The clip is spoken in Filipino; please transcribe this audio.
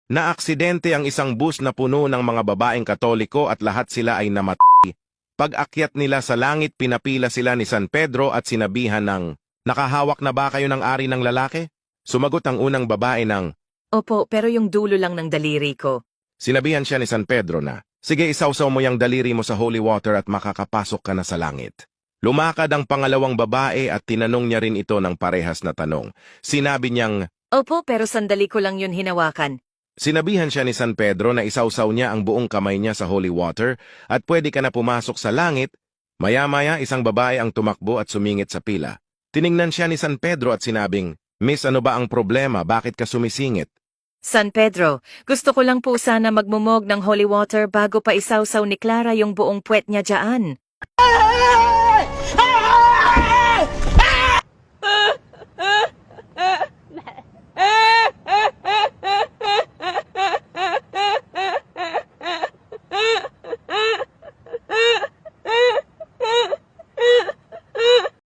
Naaksidente ang isang bus na puno ng mga babaeng Katoliko at lahat sila ay namatay. Pag-akyat nila sa langit, pinapila sila ni San Pedro at sinabihan ng, "Nakahawak na ba kayo ng ari ng lalaki?" Sumagot ang unang babae ng, Opo, pero yung dulo lang ng daliri ko. sinabihan siya ni San Pedro na, "Sige, isawsaw mo yung daliri mo sa holy water at makakapasok ka na sa langit." Lumakad ang pangalawang babae at tinanong niya rin ito ng parehas na tanong. Sinabi niyang, Opo, pero sandali ko lang yun hinawakan. sinabihan siya ni San Pedro na isawsaw niya ang buong kamay niya sa holy water at pwede ka na pumasok sa langit. Maya-maya isang babae ang tumakbo at sumingit sa pila. Tiningnan siya ni San Pedro at sinabing, "Miss, ano ba ang problema? Bakit ka sumisingit?" San Pedro, gusto ko lang po sana magmumog ng holy water bago pa isawsaw ni Clara yung buong puwet niya dyan.